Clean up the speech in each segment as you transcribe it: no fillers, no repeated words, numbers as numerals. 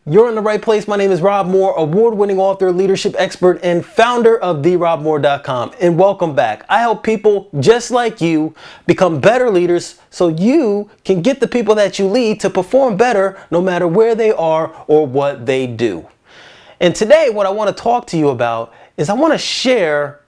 You're in the right place. My name is Rob Moore, award-winning author, leadership expert, and founder of therobmoore.com. And welcome back. I help people just like you become better leaders so you can get the people that you lead to perform better no matter where they are or what they do. And today what I want to talk to you about is I want to share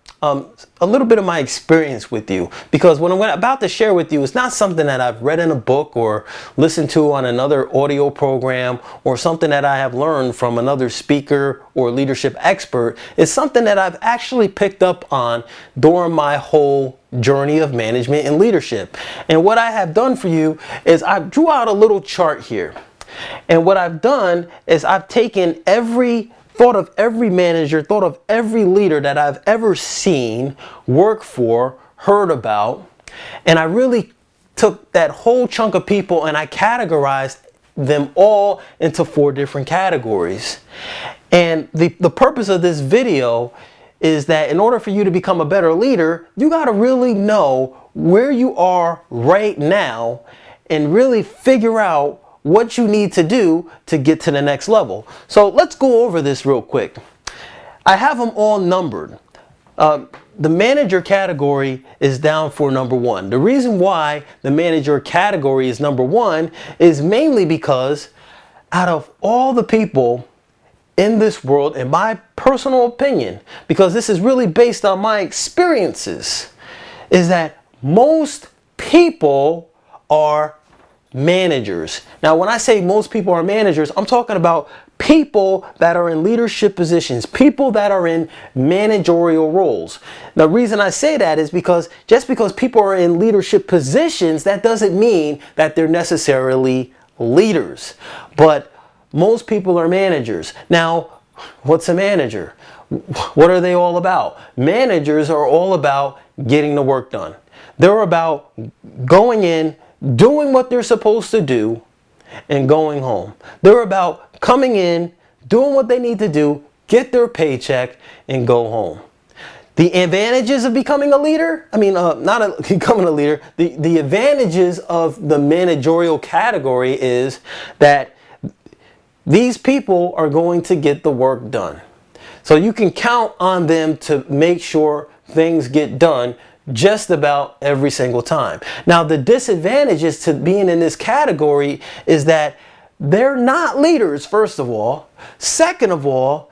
a little bit of my experience with you, because what I'm about to share with you is not something that I've read in a book or listened to on another audio program or something that I have learned from another speaker or leadership expert. It's something that I've actually picked up on during my whole journey of management and leadership. And what I have done for you is I drew out a little chart here. And what I've done is I've taken thought of every manager, thought of every leader that I've ever seen, worked for, heard about, and I really took that whole chunk of people and I categorized them all into 4 different categories. And the purpose of this video is that in order for you to become a better leader, you got to really know where you are right now and really figure out what you need to do to get to the next level. So let's go over this real quick. I have them all numbered. The manager category is down for number 1. The reason why the manager category is number 1 is mainly because out of all the people in this world, in my personal opinion, because this is really based on my experiences, is that most people are managers. Now, when I say most people are managers, I'm talking about people that are in leadership positions, people that are in managerial roles. The reason I say that is because just because people are in leadership positions, that doesn't mean that they're necessarily leaders. But most people are managers. Now, what's a manager? What are they all about? Managers are all about getting the work done. They're about going in, doing what they're supposed to do, and going home. They're about coming in, doing what they need to do, get their paycheck, and go home. The advantages of becoming a leader, becoming a leader, the advantages of the managerial category is that these people are going to get the work done. So you can count on them to make sure things get done just about every single time. Now, the disadvantages to being in this category is that they're not leaders, first of all. Second of all,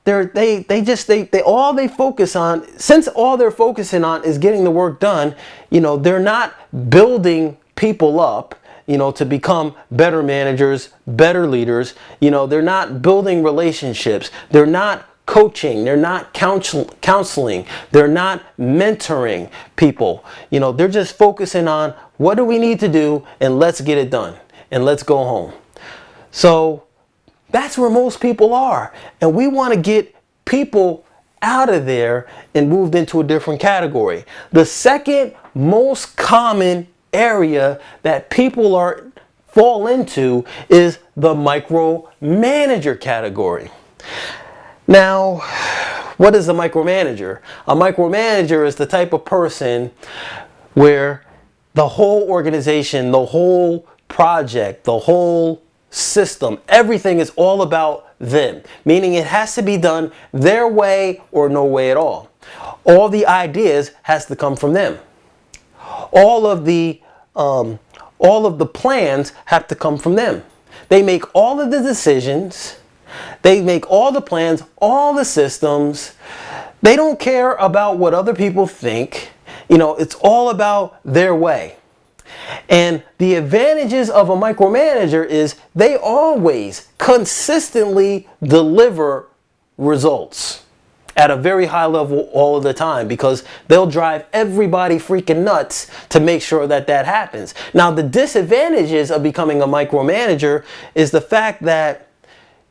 all they focus on, since all they're focusing on is getting the work done, they're not building people up, to become better managers, better leaders. They're not building relationships. They're not coaching, they're not counseling, they're not mentoring people. They're just focusing on what do we need to do and let's get it done and let's go home. So that's where most people are, and we want to get people out of there and moved into a different category. The second most common area that people fall into is the micromanager category. Now, what is a micromanager? A micromanager is the type of person where the whole organization, the whole project, the whole system, everything is all about them, meaning it has to be done their way or no way at all. All the ideas has to come from them. All of the plans have to come from them. They make all of the decisions. They make all the plans, all the systems. They don't care about what other people think. It's all about their way. And the advantages of a micromanager is they always consistently deliver results at a very high level all of the time, because they'll drive everybody freaking nuts to make sure that happens. Now, the disadvantages of becoming a micromanager is the fact that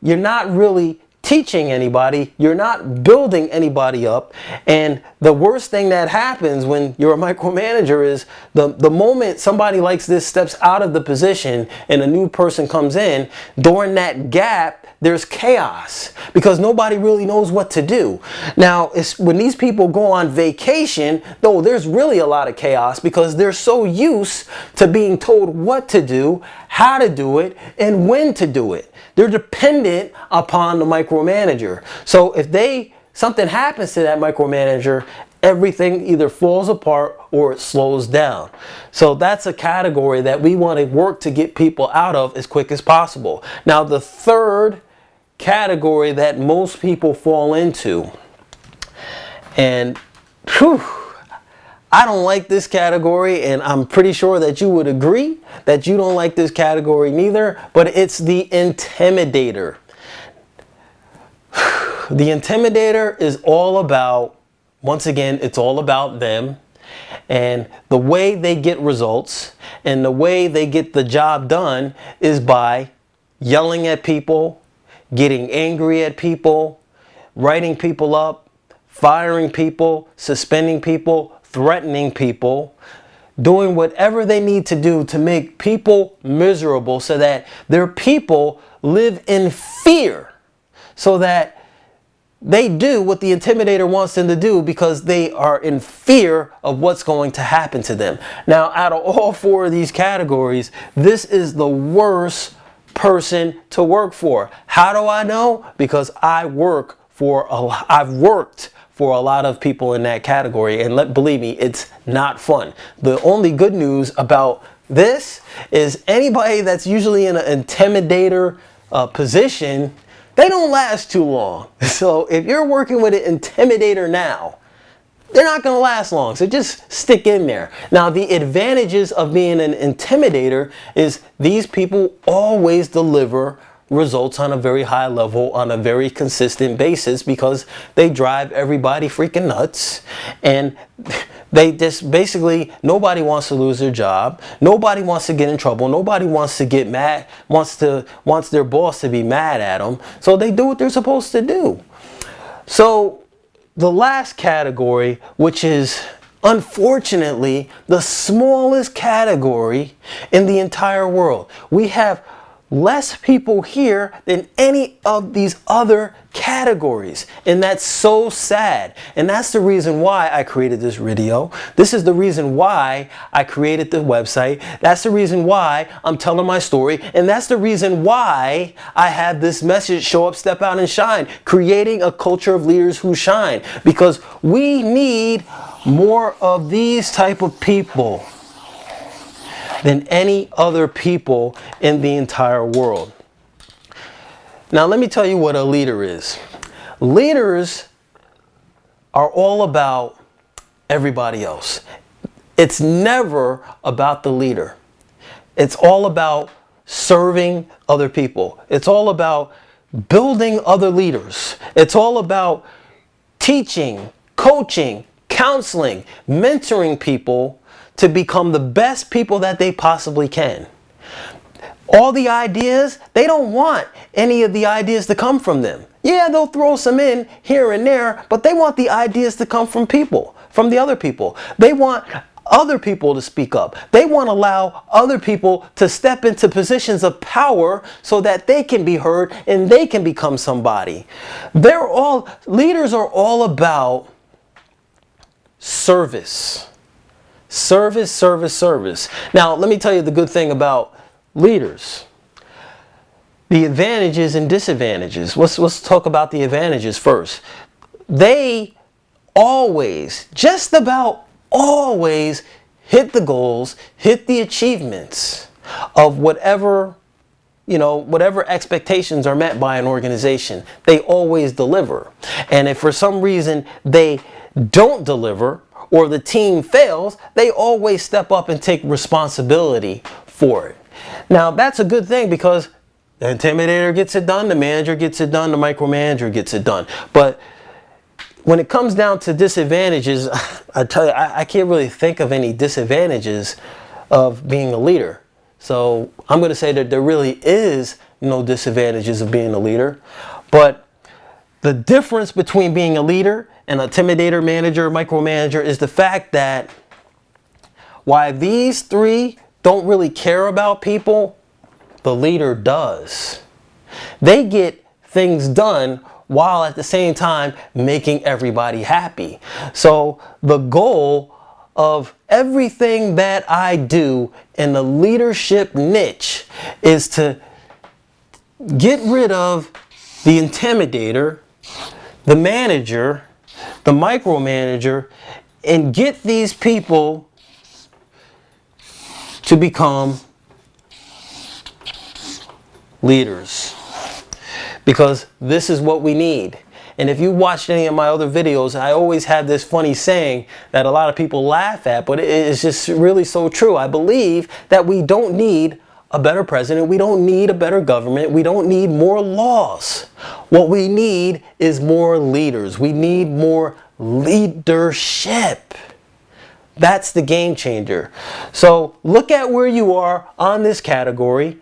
you're not really teaching anybody, you're not building anybody up, and the worst thing that happens when you're a micromanager is the moment somebody like this steps out of the position and a new person comes in, during that gap there's chaos because nobody really knows what to do. Now, when these people go on vacation, though, there's really a lot of chaos because they're so used to being told what to do, how to do it, and when to do it. they're dependent upon the micromanager. So if something happens to that micromanager, everything either falls apart or it slows down. So that's a category that we want to work to get people out of as quick as possible. Now, the third category that most people fall into, and whew, I don't like this category, and I'm pretty sure that you would agree that you don't like this category neither, but it's the intimidator. The intimidator is all about, once again, it's all about them and the way they get results, and the way they get the job done is by yelling at people, getting angry at people, writing people up, firing people, suspending people, threatening people, doing whatever they need to do to make people miserable so that their people live in fear, so that they do what the intimidator wants them to do because they are in fear of what's going to happen to them. Now, out of all four of these categories, this is the worst person to work for. How do I know? Because I've worked for a lot of people in that category, and believe me, it's not fun. The only good news about this is anybody that's usually in an intimidator position, they don't last too long. So if you're working with an intimidator now, they're not going to last long. So just stick in there. Now, the advantages of being an intimidator is these people always deliver results on a very high level on a very consistent basis because they drive everybody freaking nuts, and they just basically, nobody wants to lose their job, nobody wants to get in trouble, nobody wants to get mad, wants their boss to be mad at them, so they do what they're supposed to do. So the last category, which is unfortunately the smallest category in the entire world, we have less people here than any of these other categories, and that's so sad. And that's the reason why I created this video. This is the reason why I created the website. That's the reason why I'm telling my story, and that's the reason why I have this message, show up, step out and shine, creating a culture of leaders who shine, because we need more of these type of people than any other people in the entire world. Now, let me tell you what a leader is. Leaders are all about everybody else. It's never about the leader. It's all about serving other people. It's all about building other leaders. It's all about teaching, coaching, counseling, mentoring people to become the best people that they possibly can. All the ideas, they don't want any of the ideas to come from them. Yeah, they'll throw some in here and there, but they want the ideas to come from people, from the other people. They want other people to speak up. They want to allow other people to step into positions of power so that they can be heard and they can become somebody. Leaders are all about service. Service, service, service. Now, let me tell you the good thing about leaders. The advantages and disadvantages. Let's talk about the advantages first. They always, just about always, hit the goals, hit the achievements of whatever expectations are met by an organization. They always deliver. And if for some reason they don't deliver, or the team fails, they always step up and take responsibility for it. Now, that's a good thing because the intimidator gets it done, the manager gets it done, the micromanager gets it done. But when it comes down to disadvantages, I tell you, I can't really think of any disadvantages of being a leader. So I'm going to say that there really is no disadvantages of being a leader. But the difference between being a leader and a intimidator, manager, micromanager is the fact that while these three don't really care about people, the leader does. They get things done while at the same time making everybody happy. So the goal of everything that I do in the leadership niche is to get rid of the intimidator, the manager, the micromanager, and get these people to become leaders. Because this is what we need. And if you watched any of my other videos, I always have this funny saying that a lot of people laugh at, but it's just really so true. I believe that we don't need a better president. We don't need a better government. We don't need more laws. What we need is more leaders. We need more leadership. That's the game changer. So look at where you are on this category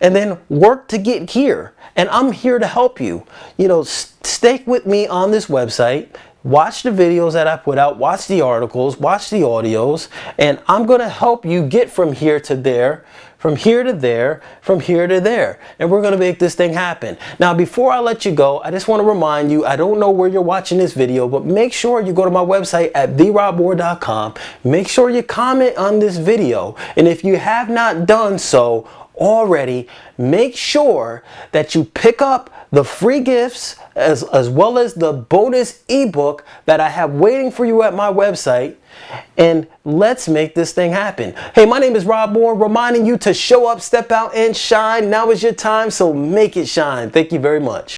and then work to get here. And I'm here to help you. You know, stick with me on this website. Watch the videos that I put out. Watch the articles. Watch the audios. And I'm going to help you get from here to there, from here to there, from here to there. And we're going to make this thing happen. Now, before I let you go, I just want to remind you, I don't know where you're watching this video, but make sure you go to my website at therobmoore.com. Make sure you comment on this video. And if you have not done so already, make sure that you pick up the free gifts as well as the bonus ebook that I have waiting for you at my website, and let's make this thing happen. Hey, my name is Rob Moore, reminding you to show up, step out, and shine. Now is your time, so make it shine. Thank you very much.